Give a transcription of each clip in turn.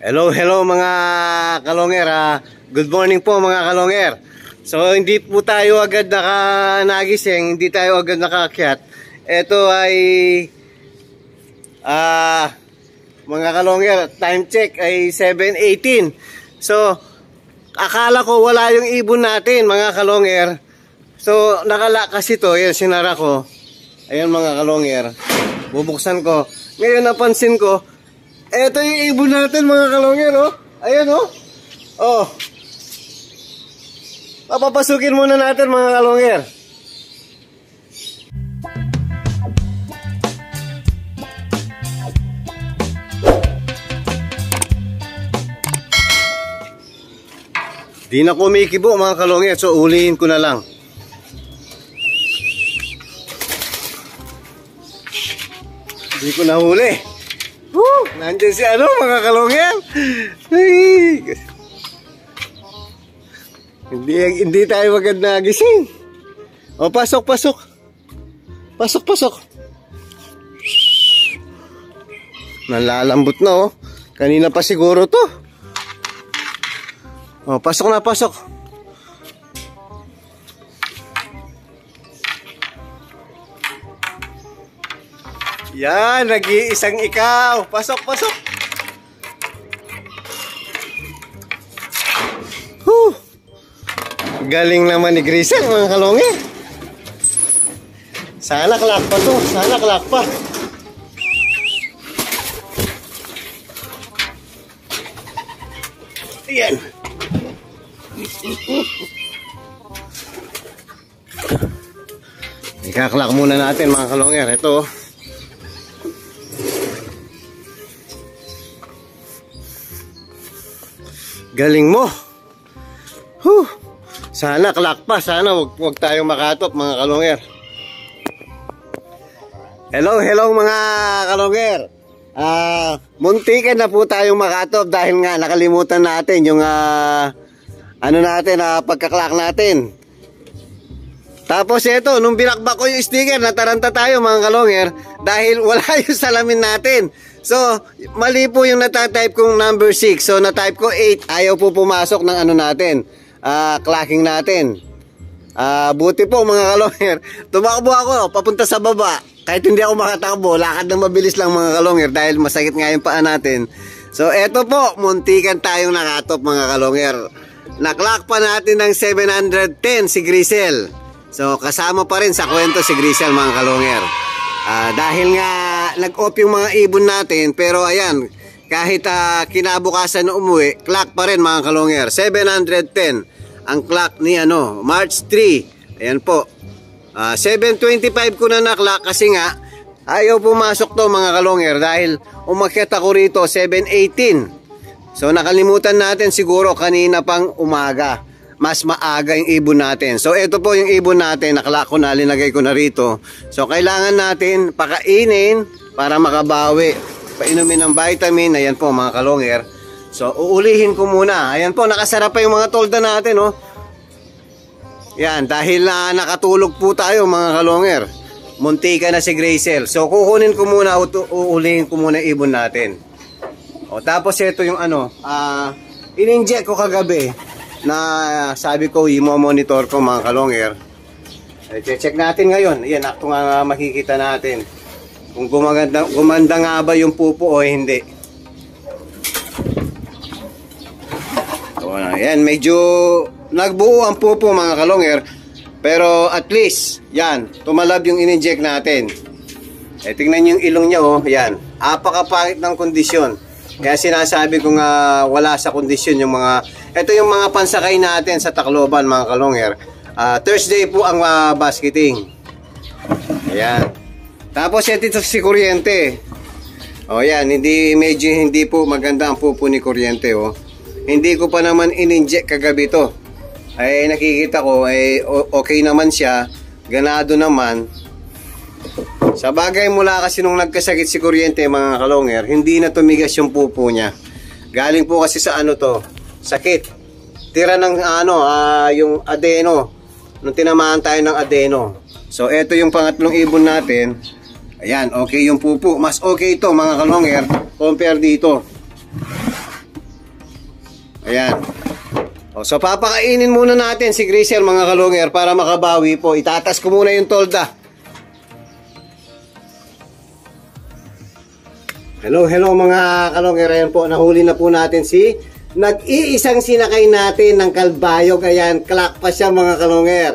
Hello, hello mga kalonger. Good morning po mga kalonger. So hindi po tayo agad nagising, hindi tayo agad nakaakyat. Ito ay mga kalonger, time check ay 7:18. So akala ko wala yung ibon natin mga kalonger. So nakalakas ito, yan sinara ko. Ayun mga kalonger. Bubuksan ko. Ngayon napansin ko, eto yung ibon natin mga kalonger, oh. Ayan, oh. Oh. Papapasukin muna natin mga kalonger. Di na kumikibo mga kalonger, so ulihin ko na lang. Di ko nahuli. Nandiyan si ano mga kalonger. Hindi tayo agad nagising. O pasok. Pasok. Nalalambot na, oh. Kanina pa siguro to. O pasok na. Yan, nag-iisang ikaw. Pasok. Galing naman ni Grisel mga kalongin. Sana kalak pa to. Ayan. Ikaklak muna natin mga kalonger. Ito. Galing mo. Sana klak pa. Sana wag tayong makatop mga kalonger. Hello mga kalonger. Muntikan na po tayong makatop dahil nga nakalimutan natin yung pagkaklak natin. Tapos ito, nung binakbak ko yung sticker, nataranta tayo mga kalonger dahil wala yung salamin natin. So, mali po yung natatype kong number 6. So, natype ko 8. Ayaw po pumasok ng ano natin, clacking natin. Buti po mga kalonger, tumakbo ako papunta sa baba. Kahit hindi ako makatakbo, lakad ng mabilis lang mga kalonger dahil masakit nga yung paa natin. So, eto po, muntikan tayong nakatop mga kalonger. Naklock pa natin ng 710 si Grisel. So, kasama pa rin sa kwento si Grisel mga kalonger. Dahil nga nag-off yung mga ibon natin, pero ayan, kahit kinabukasan na umuwi, clock pa rin mga kalonger. 710 ang clock ni March 3. Ayan po. 7:25 ko na na-clock kasi nga ayaw pumasok to mga kalonger dahil umakyat ako rito 7:18. So nakalimutan natin siguro kanina pang umaga. Mas maaga yung ibon natin. So ito po yung ibon natin, naklock ko na, linagay ko na rito. So kailangan natin pakainin para makabawi. Painumin ng vitamin, ayan po mga kalonger. So uulihin ko muna. Ayan po, nakasara pa yung mga tolda natin, oh. Yan, dahil nakatulog po tayo mga kalonger. Muntika na si Grisel. So kukunin ko muna, uulihin ko muna ibon natin. O tapos ito yung in-inject ko kagabi na sabi ko i-monitor ko mga kalonger. Check natin ngayon. Ayan, ito nga makikita natin kung gumanda nga ba yung pupo o hindi. So, ayan, medyo nagbuo ang pupo mga kalonger, pero at least yan, tumalab yung in-inject natin. Tingnan yung ilong niya, oh. Yan, apakapangit ng kondisyon. Kaya sinasabi ko nga wala sa kondisyon yung mga, ito yung mga pansakay natin sa Tacloban mga kalonger. Thursday po ang basketing. Ayan. Tapos ito si Kuryente. O yan, medyo hindi po maganda ang pupo ni Kuryente, oh. Hindi ko pa naman in-inject kagabi to. Ay nakikita ko ay okay naman siya, ganado naman. Sa bagay, mula kasi nung nagkasakit si Kuryente mga kalonger, hindi na tumigas yung pupo niya. Galing po kasi sa sakit. Tira ng yung adeno. Nung tinamaan tayo ng adeno. So eto yung pangatlong ibon natin. Ayan, okay yung pupo. Mas okay ito mga kalonger compare dito. Ayan. O, so papakainin muna natin si Grisel mga kalonger para makabawi po. Itatas ko muna yung tolda. Hello mga kalonger. Ayan po, nahuli na po natin si nag-iisang sinakay natin ng kalbayog. Ayan, clock pa siya mga kalonger.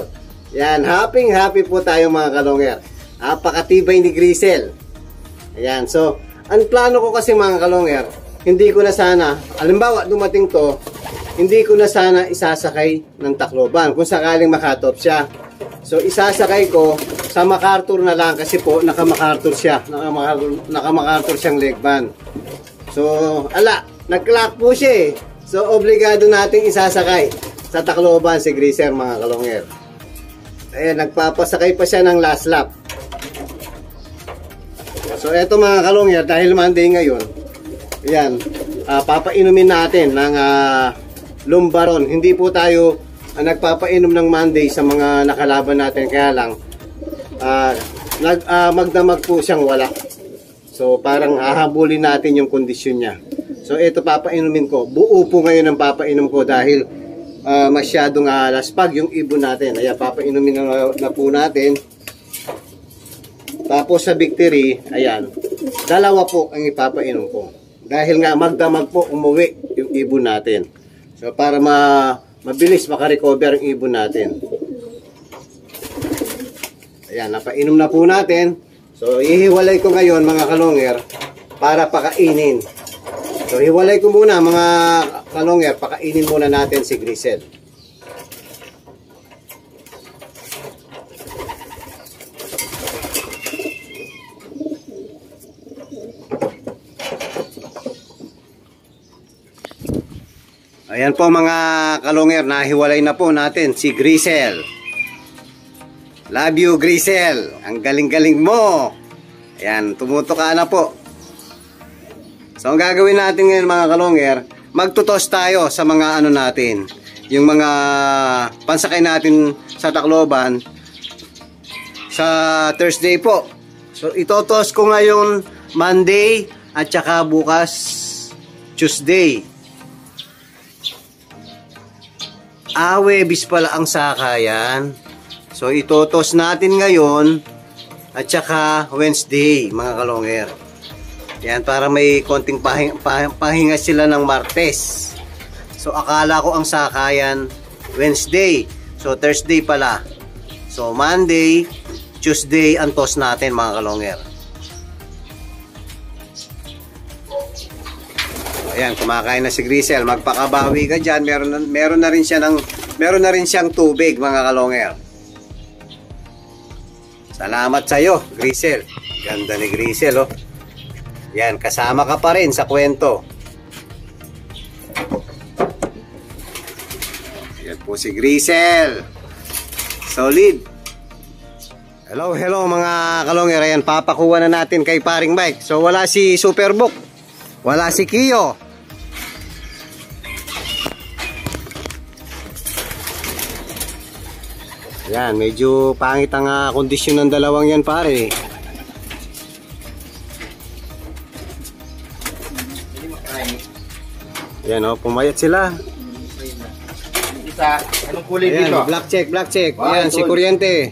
Ayan, happy po tayo mga kalonger. Napakatibay ni Grisel. Ayan, so ang plano ko kasi mga kalonger, hindi ko na sana, halimbawa dumating to, hindi ko na sana isasakay ng Tacloban kung sakaling makatop siya. So isasakay ko sa MacArthur na lang kasi po naka-MacArthur siya, naka-MacArthur siyang leg band. So nag-clock po siya eh. So obligado nating isasakay sa Tacloban si Grisel mga kalonger. Ayan, nagpapasakay pa siya ng last lap. So eto mga kalonger, dahil Monday ngayon, ayan, papainumin natin ng Lumbaron. Hindi po tayo nagpapainom ng Monday sa mga nakalaban natin, kaya lang magdamag po siyang wala. So parang hahabulin natin yung kondisyon niya. So ito papainumin ko. Buo po ngayon ang papainom ko dahil masyadong laspag yung ibon natin. Ayan, papainumin na po natin. Tapos sa Victory, ayan, dalawa po ang ipapainom ko. Dahil nga magdamag po umuwi yung ibon natin. So para mabilis makarecover yung ibon natin. Ayan, napainom na po natin. So ihiwalay ko ngayon mga kalonger para pakainin. So hiwalay ko muna mga kalonger, pakainin muna natin si Grisel. Ayan po mga kalonger, nahiwalay na po natin si Grisel. Love you Grisel, ang galing-galing mo. Ayan, tumutok ka na po. So ang gagawin natin ngayon mga kalonger, magtutos tayo sa mga ano natin, yung mga pansakay natin sa Tacloban sa Thursday po. So itotos ko ngayon Monday at saka bukas Tuesday. Webis pala ang sakayan. So itotos natin ngayon at saka Wednesday mga kalonger. Yan, para may konting pahinga sila ng Martes. So akala ko ang sakayan Wednesday. So Thursday pala. So Monday, Tuesday ang toss natin mga kalonger. Ayan, kumakain na si Grisel. Magpakabawi ka dyan. Meron na rin siyang tubig mga kalonger. Salamat sa iyo, Grisel. Ganda ni Grisel, oh. Yan, kasama ka pa rin sa kwento. Yan po si Grisel. Solid. Hello mga kalonger. Ayan, papakuha na natin kay paring Mike. So wala si Superbook. Wala si Kiyo. Yan, medyo pangit ang kondisyon ng dalawang yan pare. Yan o, pumayat sila. Isa, anong kulay ayan, dito? Black check. Wow, yan, si Kuryente.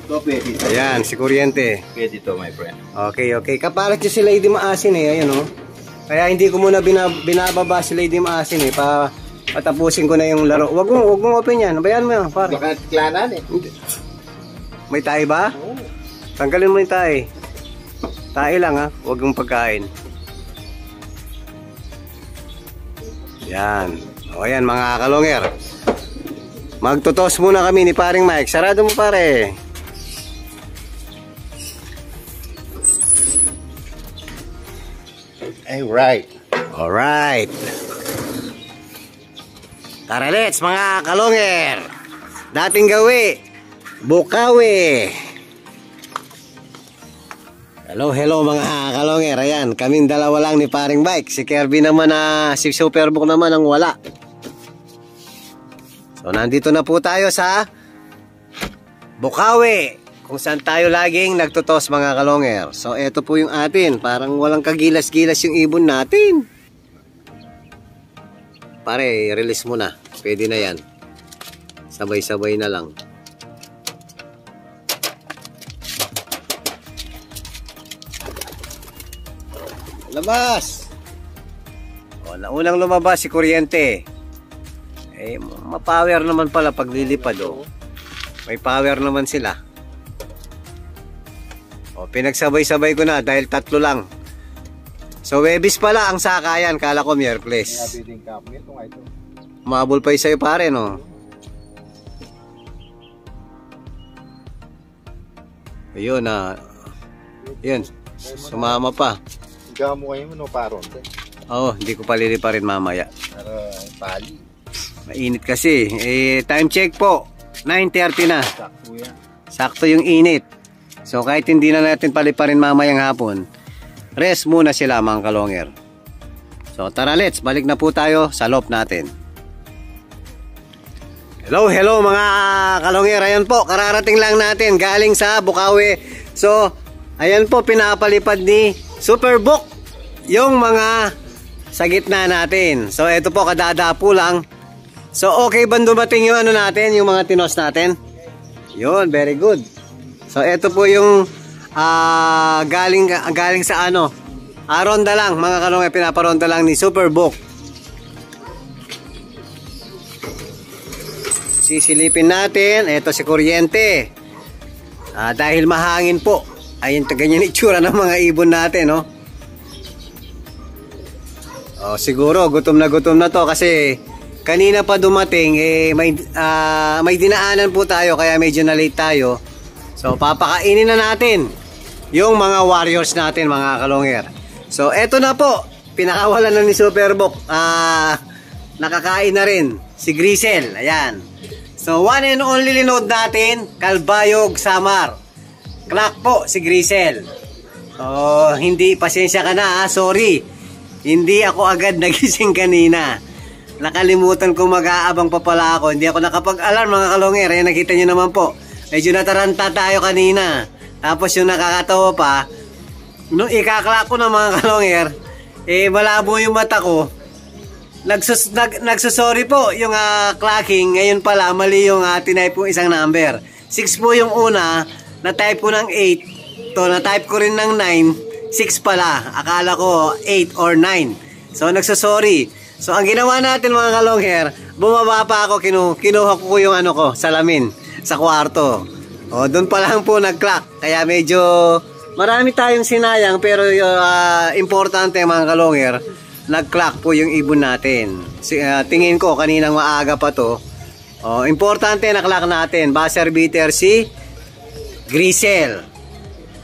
Ito, pwede ito. Ayan, si Kuryente. Pwede ito, my friend. Okay. Kapalit siya si Lady Maasin eh, ayan o. Kaya hindi ko muna binababa si Lady Maasin eh, patapusin ko na yung laro. Wag mong open yan. Bayan mo yan, pare. Baka klanan eh. May tayo ba? Oo. Tanggalin mo yung tayo. Tayo lang ha. Wag mong pagkain. Yan. O yan mga kalonger. Magtutos muna kami ni paring Mike. Sarado mo pare. Alright. Tara let's mga kalonger. Dating gawi Bukawi. Hello mga kalonger. Ayan, kaming dalawa lang ni paring Mike. Si Kirby naman si Superbook naman ang wala. So nandito na po tayo sa Bukawi, kung saan tayo laging nagtutos mga kalonger. So eto po yung atin. Parang walang kagilas-gilas yung ibon natin. pare, release mo na. Pwede na yan. Sabay-sabay na lang. Labas! O, naunang lumabas si kuryente. Eh, mapower naman pala pag lilipad, oh. May power naman sila. O, pinagsabay-sabay ko na dahil 3 lang. So, Webis pala ang sakayan. Kala ko Miyerkules. Mabul pa sa'yo pare, no? Ayun, yun, sumama pa. Higa mo kayo, no, paron. Oo, hindi ko palili pa rin mamaya. Para pali. Mainit kasi. Eh, time check po. 9:30 na. Sakto yan. Sakto yung init. So, kahit hindi na natin paliparin mamayang hapon, rest muna sila mga kalonger. So, tara let's, balik na po tayo sa loop natin. Hello mga kalonger. Ayan po, kararating lang natin galing sa Bukawi. So, ayan po, pinapalipad ni Superbook yung mga sa gitna natin. So, ito po, kadadapo lang. So, okay ba dumating yung ano natin, yung mga tinos natin? Yun, very good. So, ito po yung galing sa ano, ronda lang, mga kalonger, pinaparonda lang ni Superbook. Sisilipin natin. Ito si kuryente. Dahil mahangin po. Ayun, ganyan itsura ng mga ibon natin, no? Siguro gutom na to kasi kanina pa dumating, may dinaanan po tayo kaya medyo na late tayo. So papakainin na natin yung mga warriors natin, mga kalonger. So eto na po, pinakawalan na ni Superbook. Nakakain na rin si Grisel. Ayan. So one and only linod natin, Kalbayog Samar. Clock po si Grisel. So hindi, pasensya ka na, sorry. Hindi ako agad nagising kanina. Nakalimutan ko mag-aabang pa pala ako. Hindi ako nakapag-alarm, mga kalonger. Ayan, nakita nyo naman po. Medyo nataranta tayo kanina. Tapos yung nakakatawa pa, nung ikaklak ko na, mga kalonger, malabo yung mata ko. Nagsusorry po yung clocking. Ngayon pala, mali yung tinype ko isang number. 6 po yung una, na-type ko ng 8. To, na-type ko rin ng 9. 6 pala. Akala ko 8 or 9. So, nagsusorry. So, ang ginawa natin, mga kalongher, bumaba pa ako, kinuha ko yung ano ko, salamin sa kwarto. O, doon pa lang po nag-clock. Kaya medyo marami tayong sinayang, pero importante, mga kalongher, nag-clock po yung ibon natin. Tingin ko, kaninang maaga pa to. O, importante na-clock natin. Buzzer beater si Grisel.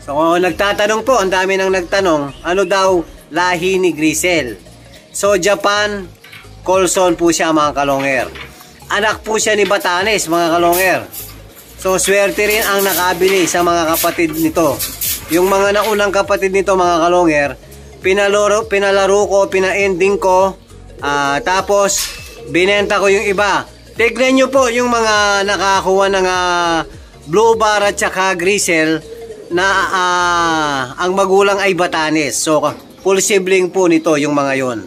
So, nagtatanong po, ang dami nang nagtanong, ano daw lahi ni Grisel? So, Japan, Colson po siya, mga kalonger. Anak po siya ni Batanes, mga kalonger. So, swerte rin ang nakabili sa mga kapatid nito. Yung mga naunang kapatid nito, mga kalonger, pinalaro ko, pina-ending ko, tapos, binenta ko yung iba. Tignan nyo po yung mga nakakuha ng Blue Bar at saka Grisel, na ang magulang ay Batanes. So, full sibling po nito yung mga yon.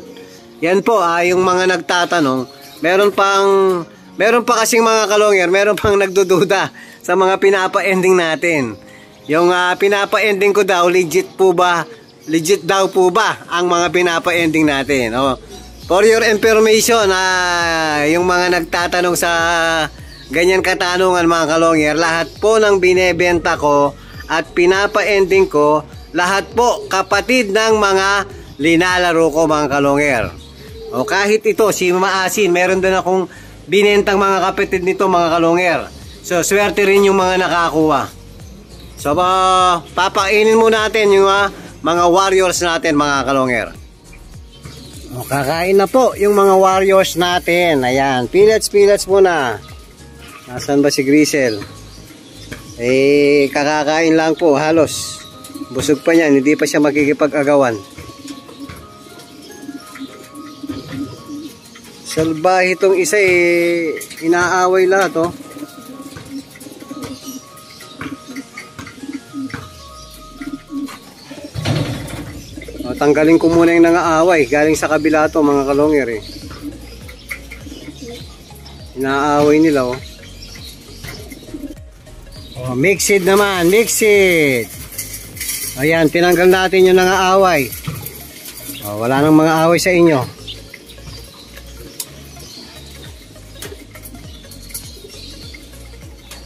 Yan po, yung mga nagtatanong, meron pa kasing mga kalonger, meron pang nagdududa sa mga pinapa-ending natin. Yung pinapa-ending ko daw, legit daw po ba ang mga pinapa-ending natin? For your information, yung mga nagtatanong sa ganyan katanungan, mga kalonger, lahat po ng binebenta ko at pinapa-ending ko, lahat po kapatid ng mga linalaro ko, mga kalonger. O kahit ito, si Maasin, meron din akong binentang mga kapatid nito, mga kalonger. So, swerte rin yung mga nakakuha. So, papainin mo natin yung mga warriors natin, mga kalonger. O, kakain na po yung mga warriors natin. Ayan, pellets muna. Nasaan ba si Grisel? Kakakain lang po, halos. Busog pa niyan, hindi pa siya makikipag-agawan. Salbahe itong isa, inaaway lahat, oh. Tanggalin ko muna yung nangaaway. Galing sa kabila to, mga kalonger, Inaaway nila, oh. Oh, mixed naman, mixed. Ayan, tinanggal natin yung nangaaway. Oh, wala nang mga away sa inyo.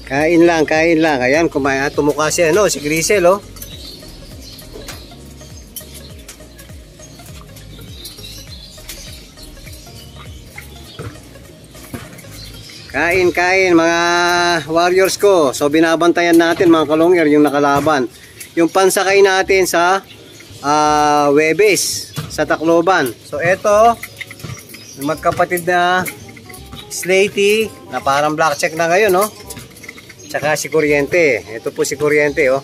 Kain lang, kain lang. Ayan, kumain. Tumukha siya, no? Si Grisel, oh. Kain, kain, mga warriors ko. So, binabantayan natin, mga kalongger, yung nakalaban. Yung pansakay natin sa Webes, sa Tacloban. So, eto, yung magkapatid na Slaty, na parang black check na ngayon, no? Tsaka si Kuryente. Ito po si Kuryente, oh.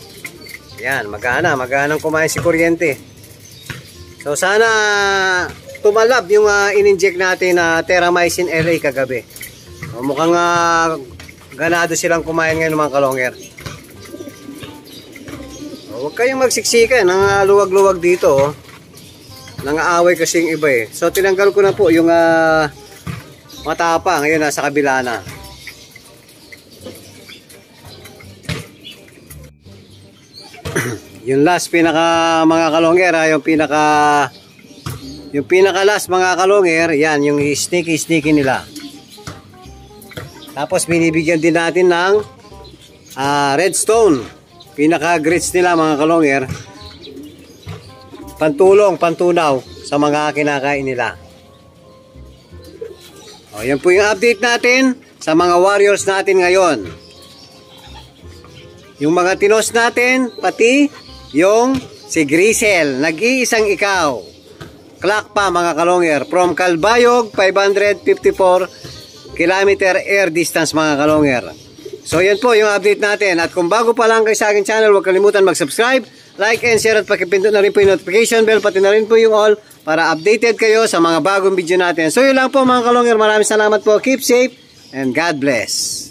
Yan, maganang kumain si Kuryente. So, sana tumalab yung in-inject natin na Terramycin LA kagabi. So, mukhang ganado silang kumain ngayon, mga kalongger. So, huwag kayong magsiksikan ng luwag-luwag dito, oh. Nangaaway kasi yung iba, eh. So, tinanggal ko na po yung matapa. Ngayon, nasa kabila na. Yung last pinaka mga kalongger, yung pinaka last mga kalongger, yan yung sneaky nila. Tapos binibigyan din natin ng redstone. Pinaka grits nila, mga kalongger. Pantulong, pantunaw sa mga kinakain nila. O, yan po yung update natin sa mga warriors natin ngayon. Yung mga tinos natin, pati yung si Grisel, nag-iisang ikaw. Clock pa, mga kalongger, from Calbayog, 554 kilometer air distance, mga kalongger. So yan po yung update natin. At kung bago pa lang kayo sa aking channel, huwag kalimutan mag-subscribe, like and share, at pakipindot na rin po yung notification bell, pati na rin po yung all, para updated kayo sa mga bagong video natin. So yun lang po, mga kalongger, maraming salamat po, keep safe and God bless.